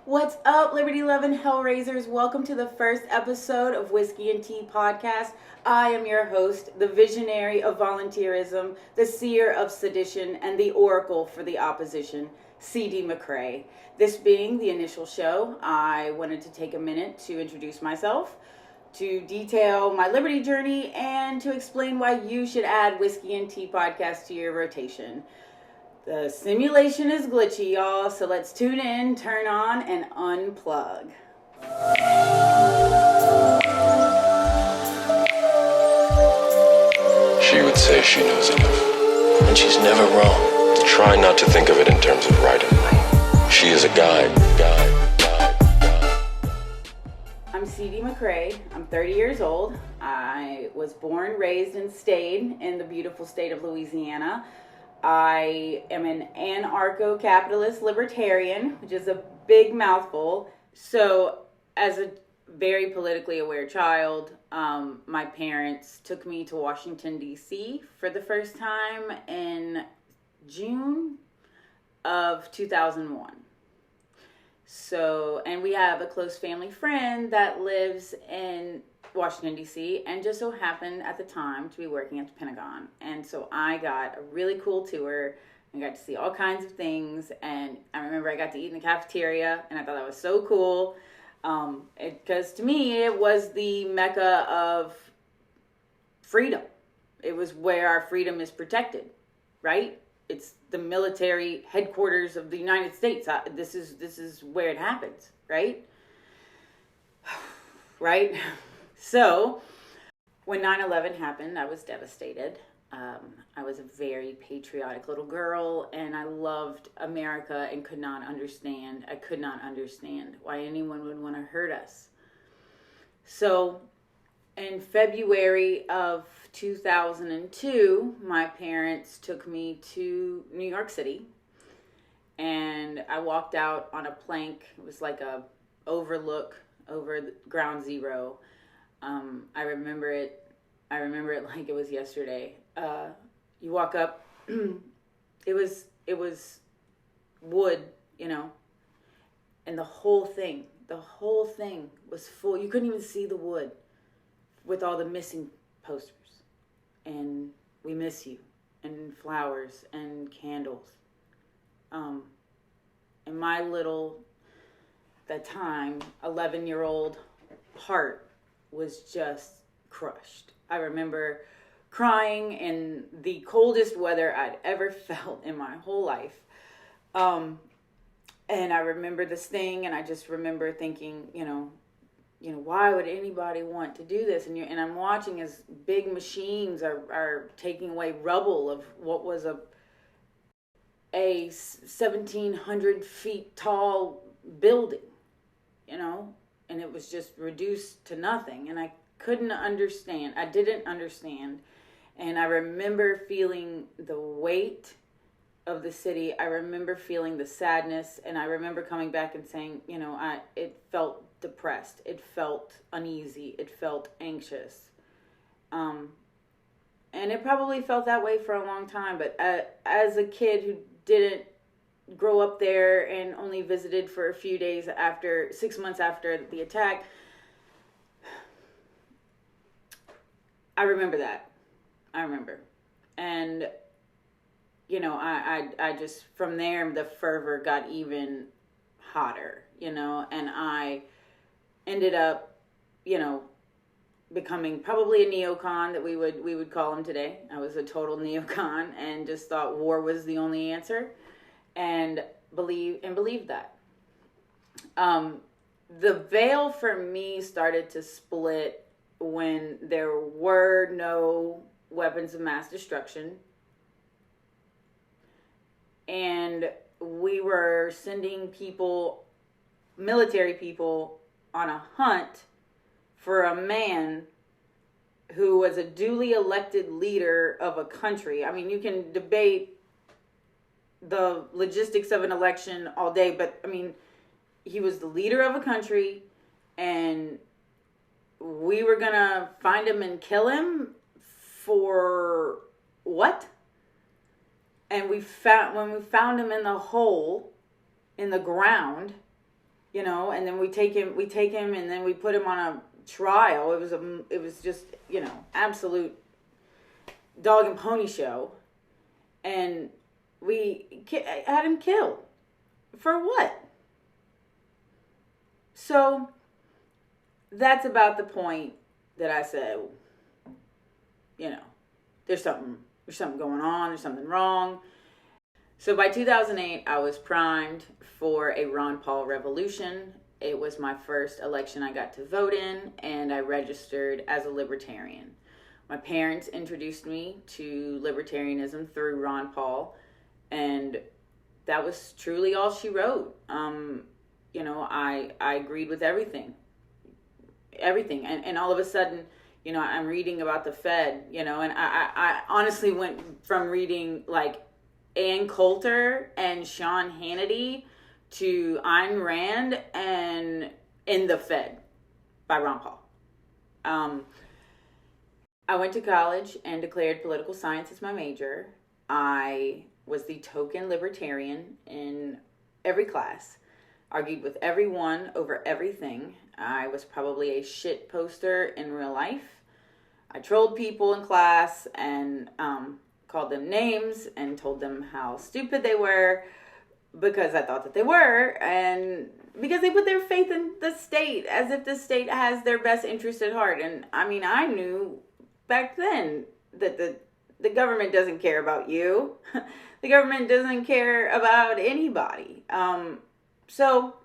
What's up, Liberty loving Hellraisers? Welcome to the first episode of Whiskey and Tea Podcast. I am your host, the visionary of volunteerism, the seer of sedition, and the oracle for the opposition, C.D. McCrae. This being the initial show, I wanted to take a minute to introduce myself, to detail my Liberty journey, and to explain why you should add Whiskey and Tea Podcast to your rotation. The simulation is glitchy, y'all, so let's tune in, turn on, and unplug. She would say she knows enough, and she's never wrong. Try not to think of it in terms of right and wrong. She is a guide. I'm C.D. McCrae. I'm 30 years old. I was born, raised, and stayed in the beautiful state of Louisiana. I am an anarcho-capitalist libertarian, which is a big mouthful. So, as a very politically aware child, my parents took me to Washington, D.C. for the first time in June of 2001. So, and we have a close family friend that lives in Washington, D.C., and just so happened at the time to be working at the Pentagon. And so I got a really cool tour and got to see all kinds of things. And I remember I got to eat in the cafeteria, and I thought that was so cool. Because to me, it was the mecca of freedom. It was where our freedom is protected, right? It's the military headquarters of the United States. This is where it happens, right? Right? So, when 9/11 happened, I was devastated. I was a very patriotic little girl, and I loved America and could not understand why anyone would want to hurt us. So, in February of 2002, my parents took me to New York City, and I walked out on a plank. It was like a overlook over Ground Zero. I remember it like it was yesterday. You walk up, it was wood, and the whole thing was full. You couldn't even see the wood with all the missing posters, and we miss you, and flowers and candles. And my little, that time, 11-year-old heart was just crushed. I remember crying in the coldest weather I'd ever felt in my whole life. And I remember this thing, and I just remember thinking, why would anybody want to do this? And I'm watching as big machines are taking away rubble of what was a 1,700 feet tall building, and it was just reduced to nothing. And I didn't understand. And I remember feeling the weight of the city. I remember feeling the sadness, and I remember coming back and saying, it felt depressed. It felt uneasy. It felt anxious. And it probably felt that way for a long time. But as a kid who didn't grow up there and only visited for a few days 6 months after the attack, I remember that. And, I just, from there, the fervor got even hotter, and I ended up, becoming probably a neocon that we would call him today. I was a total neocon and just thought war was the only answer, and believed that. The veil for me started to split when there were no weapons of mass destruction, and we were sending military people, on a hunt for a man who was a duly elected leader of a country. I mean, you can debate the logistics of an election all day, but I mean, he was the leader of a country, and we were gonna find him and kill him for what? And when we found him in the hole in the ground, and then we take him and then we put him on a trial. It was just, absolute dog and pony show. And we had him killed. For what? So that's about the point that I said, there's something going on, there's something wrong. So by 2008, I was primed for a Ron Paul revolution. It was my first election I got to vote in, and I registered as a Libertarian. My parents introduced me to Libertarianism through Ron Paul, and that was truly all she wrote. I agreed with everything. And all of a sudden, I'm reading about the Fed, and I honestly went from reading like Ann Coulter and Sean Hannity to Ayn Rand and In the Fed by Ron Paul. I went to college and declared political science as my major. I was the token libertarian in every class, argued with everyone over everything. I was probably a shit poster in real life. I trolled people in class and called them names and told them how stupid they were because I thought that they were, and because they put their faith in the state as if the state has their best interest at heart. And I mean, I knew back then that the government doesn't care about you. The government doesn't care about anybody. So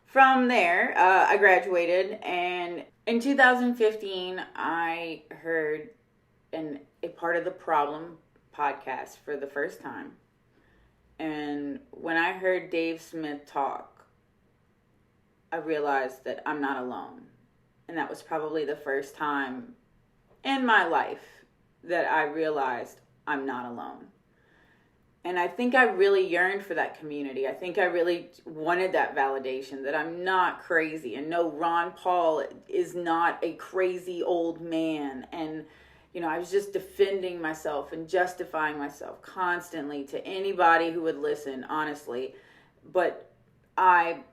from there, I graduated, and in 2015, I heard a Part of the Problem podcast for the first time. And when I heard Dave Smith talk, I realized that I'm not alone. And that was probably the first time in my life that I realized I'm not alone. And I think I really yearned for that community. I think I really wanted that validation that I'm not crazy. And no, Ron Paul is not a crazy old man. And, I was just defending myself and justifying myself constantly to anybody who would listen, honestly. But I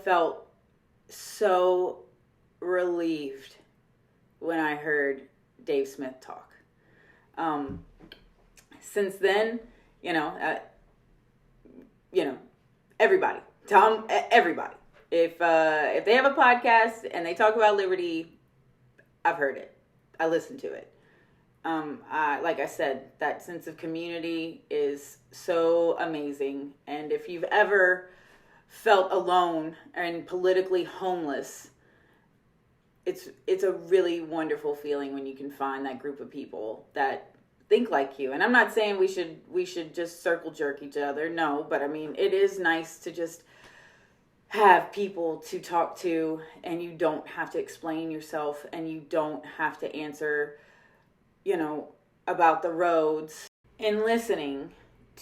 felt so relieved when I heard Dave Smith talk. Since then, everybody, tell them everybody. If they have a podcast and they talk about liberty, I've heard it. I listen to it. Like I said, that sense of community is so amazing. And if you've ever felt alone and politically homeless, it's a really wonderful feeling when you can find that group of people that think like you. And I'm not saying we should just circle jerk each other. No, but I mean, it is nice to just have people to talk to, and you don't have to explain yourself, and you don't have to answer, about the roads. And listening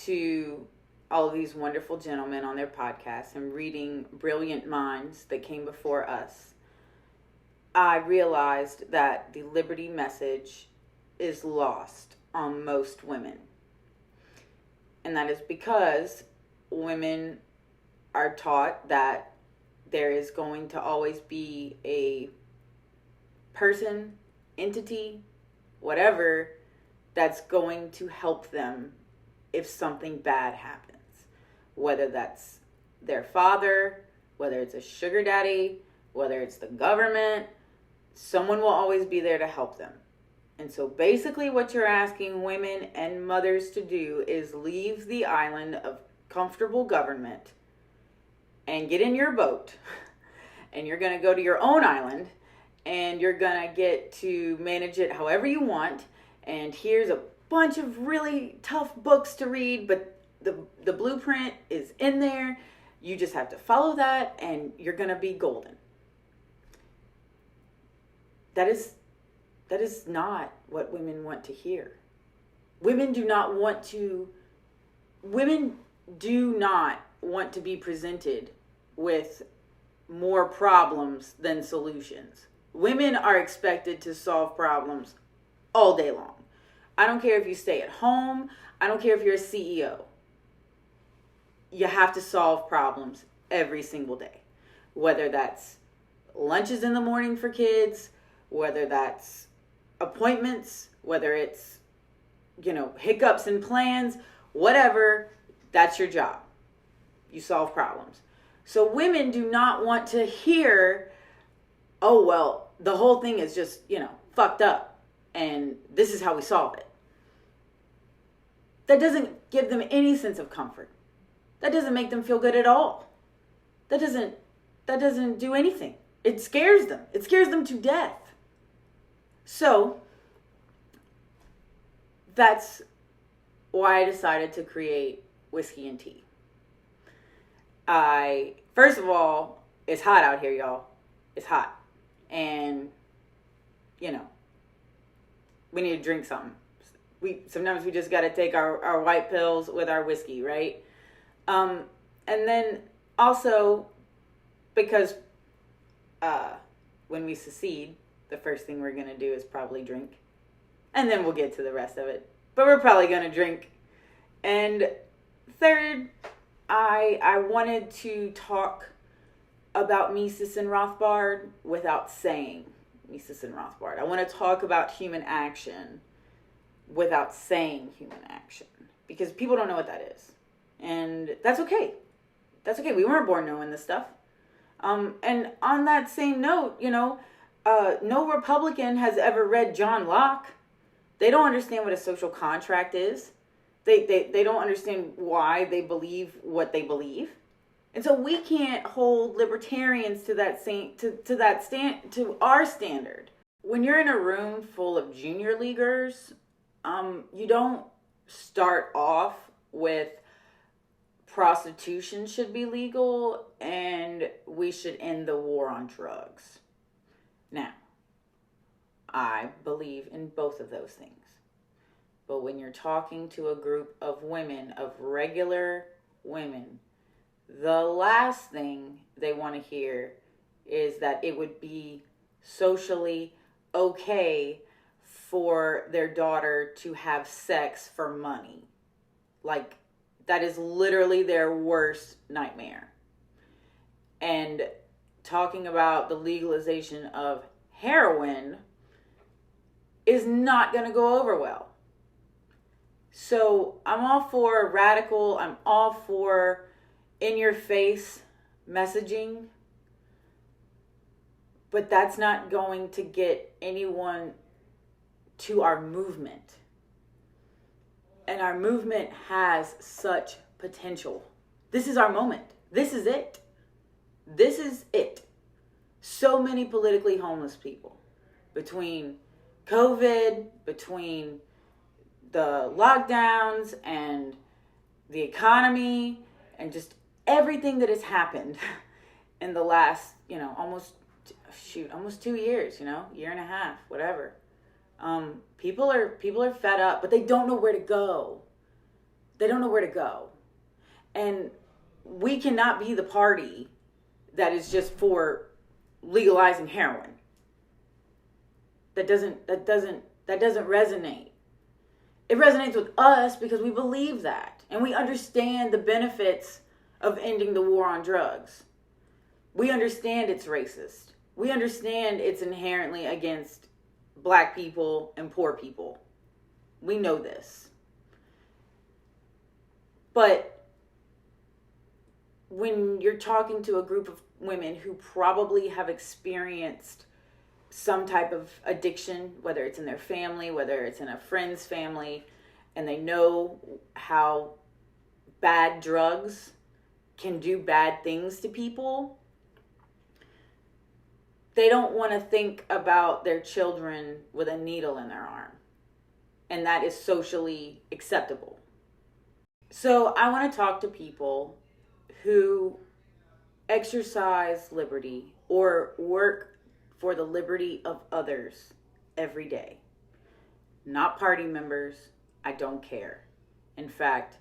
to all of these wonderful gentlemen on their podcasts and reading brilliant minds that came before us, I realized that the liberty message is lost on most women. And that is because women are taught that there is going to always be a person, entity, whatever, that's going to help them if something bad happens. Whether that's their father, whether it's a sugar daddy, whether it's the government, someone will always be there to help them. And so basically what you're asking women and mothers to do is leave the island of comfortable government and get in your boat, and you're going to go to your own island, and you're going to get to manage it however you want. And here's a bunch of really tough books to read, but the blueprint is in there. You just have to follow that, and you're going to be golden. That is not what women want to hear. Women do not want to be presented with more problems than solutions. Women are expected to solve problems all day long. I don't care if you stay at home. I don't care if you're a CEO. You have to solve problems every single day. Whether that's lunches in the morning for kids, whether that's appointments, whether it's, hiccups in plans, whatever, that's your job. You solve problems. So women do not want to hear, oh, well, the whole thing is just, fucked up and this is how we solve it. That doesn't give them any sense of comfort. That doesn't make them feel good at all. That doesn't do anything. It scares them. It scares them to death. So that's why I decided to create Whiskey and Tea. First of all, it's hot out here, y'all. It's hot. And, we need to drink something. Sometimes we just got to take our white pills with our whiskey, right? And then also because when we secede, the first thing we're going to do is probably drink. And then we'll get to the rest of it. But we're probably going to drink. And third, I wanted to talk about Mises and Rothbard without saying Mises and Rothbard. I want to talk about human action without saying human action. Because people don't know what that is. And that's okay. That's okay. We weren't born knowing this stuff. And on that same note, no Republican has ever read John Locke. They don't understand what a social contract is. They don't understand why they believe what they believe. And so we can't hold libertarians to our standard. When you're in a room full of junior leaguers, you don't start off with prostitution should be legal and we should end the war on drugs. Now, I believe in both of those things. But when you're talking to a group of women, of regular women, the last thing they want to hear is that it would be socially okay for their daughter to have sex for money. Like, that is literally their worst nightmare. And talking about the legalization of heroin is not going to go over well. So I'm all for radical, I'm all for in-your-face messaging, but that's not going to get anyone to our movement. And our movement has such potential. This is our moment. This is it. This is it. So many politically homeless people. Between COVID, between the lockdowns and the economy and just everything that has happened in the last, almost 2 years, year and a half, whatever. People are fed up, but they don't know where to go. They don't know where to go. And we cannot be the party that is just for legalizing heroin. That doesn't resonate. It resonates with us because we believe that. And we understand the benefits of ending the war on drugs. We understand it's racist. We understand it's inherently against Black people and poor people. We know this. But when you're talking to a group of women who probably have experienced some type of addiction, whether it's in their family, whether it's in a friend's family, and they know how bad drugs can do bad things to people, they don't want to think about their children with a needle in their arm. And that is socially acceptable. So I want to talk to people who exercise liberty or work for the liberty of others every day. Not party members. I don't care. In fact,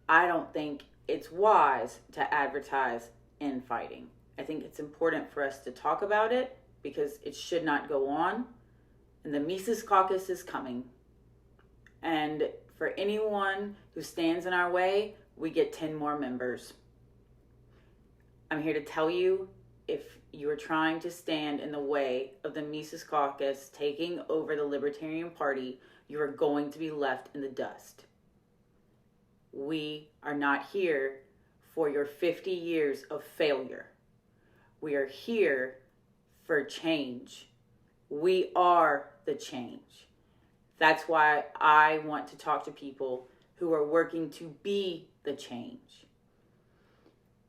I don't think it's wise to advertise infighting. I think it's important for us to talk about it because it should not go on. And the Mises Caucus is coming. And for anyone who stands in our way, we get 10 more members. I'm here to tell you, if you are trying to stand in the way of the Mises Caucus taking over the Libertarian Party, you are going to be left in the dust. We are not here for your 50 years of failure. We are here for change. We are the change. That's why I want to talk to people who are working to be the change.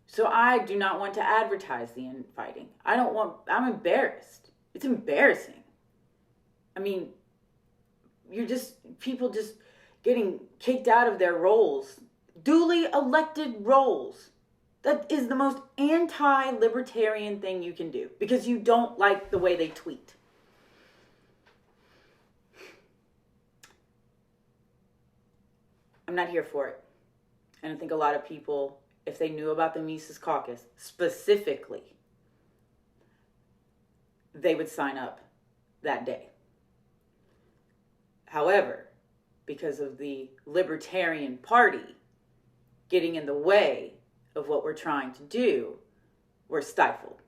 So I do not want to advertise the infighting. I'm embarrassed. It's embarrassing. I mean, people just getting kicked out of their roles, duly elected roles. That is the most anti-libertarian thing you can do because you don't like the way they tweet. I'm not here for it. And I think a lot of people, if they knew about the Mises Caucus specifically, they would sign up that day. However, because of the Libertarian Party getting in the way of what we're trying to do, we're stifled.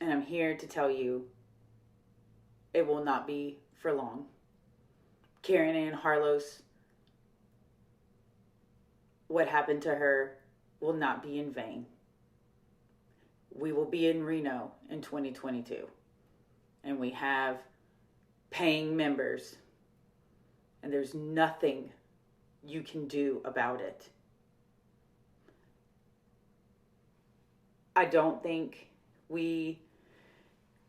And I'm here to tell you, it will not be for long. Karen Ann Harlos, what happened to her will not be in vain. We will be in Reno in 2022. And we have paying members. And there's nothing you can do about it. I don't think we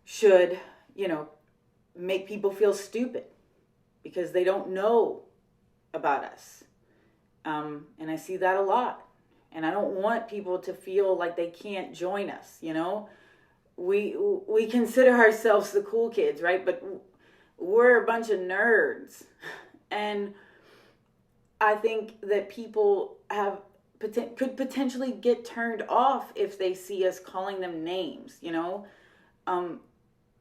should, make people feel stupid because they don't know about us. And I see that a lot. And I don't want people to feel like they can't join us, We consider ourselves the cool kids, right? But we're a bunch of nerds. And I think that people could potentially get turned off if they see us calling them names,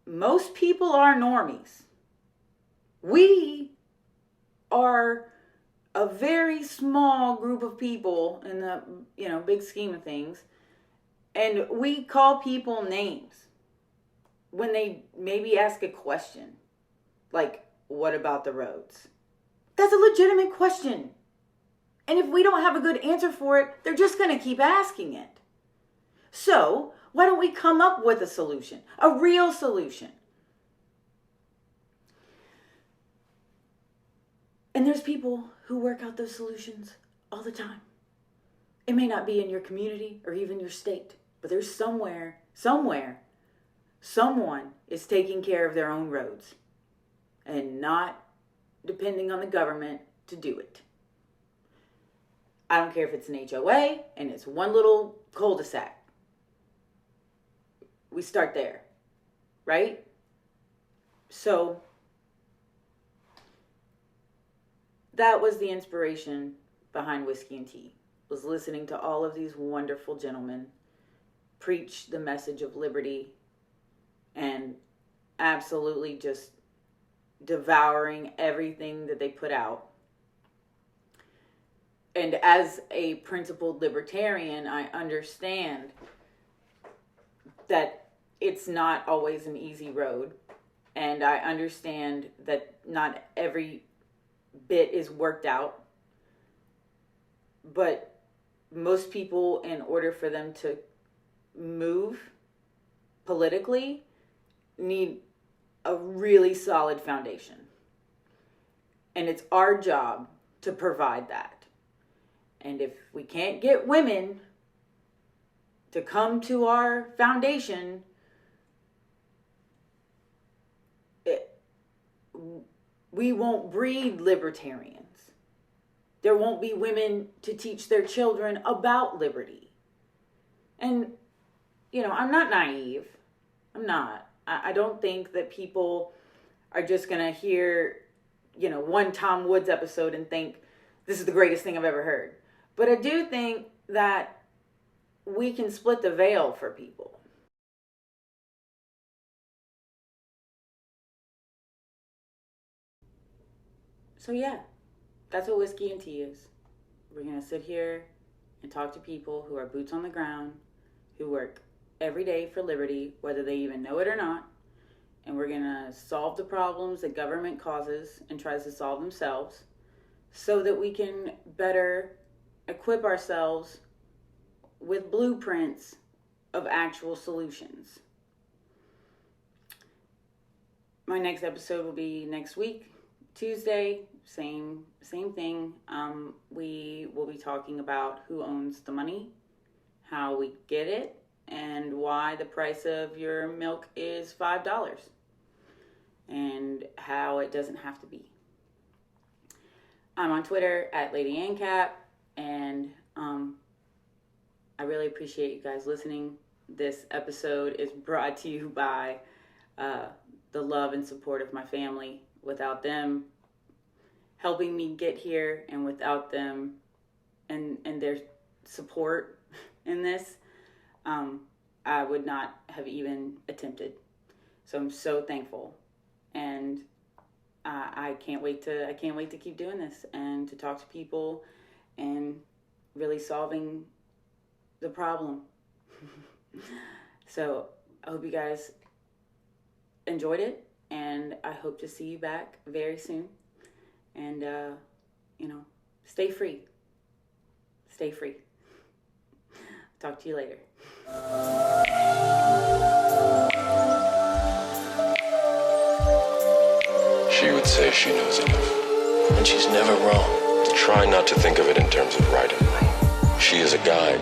Most people are normies. We are a very small group of people in the, big scheme of things. And we call people names when they maybe ask a question. Like, what about the roads? That's a legitimate question. And if we don't have a good answer for it, they're just going to keep asking it. So, why don't we come up with a solution? A real solution. And there's people who work out those solutions all the time. It may not be in your community or even your state, but there's somewhere, someone is taking care of their own roads and not depending on the government to do it. I don't care if it's an HOA and it's one little cul-de-sac. We start there, right? So that was the inspiration behind Whiskey and Tea, was listening to all of these wonderful gentlemen preach the message of liberty and absolutely just devouring everything that they put out. And as a principled libertarian, I understand that it's not always an easy road. And I understand that not every bit is worked out. But most people, in order for them to move politically, need a really solid foundation. And it's our job to provide that. And if we can't get women to come to our foundation, we won't breed libertarians. There won't be women to teach their children about liberty. And, I'm not naive. I'm not. I don't think that people are just going to hear, one Tom Woods episode and think, this is the greatest thing I've ever heard. But I do think that we can split the veil for people. So yeah, that's what Whiskey and Tea is. We're going to sit here and talk to people who are boots on the ground, who work every day for liberty, whether they even know it or not. And we're going to solve the problems that government causes and tries to solve themselves so that we can better equip ourselves with blueprints of actual solutions. My next episode will be next week, Tuesday, same thing. We will be talking about who owns the money, how we get it, and why the price of your milk is $5, and how it doesn't have to be. I'm on Twitter at Lady ANCAP, and I really appreciate you guys listening. This episode is brought to you by the love and support of my family. Without them helping me get here, and without them and their support in this, I would not have even attempted. So I'm so thankful, and I can't wait to keep doing this and to talk to people and really solving the problem. So I hope you guys enjoyed it, and I hope to see you back very soon. And stay free. Stay free. Talk to you later. She would say she knows enough, and she's never wrong. Try not to think of it in terms of right and wrong. She is a guide.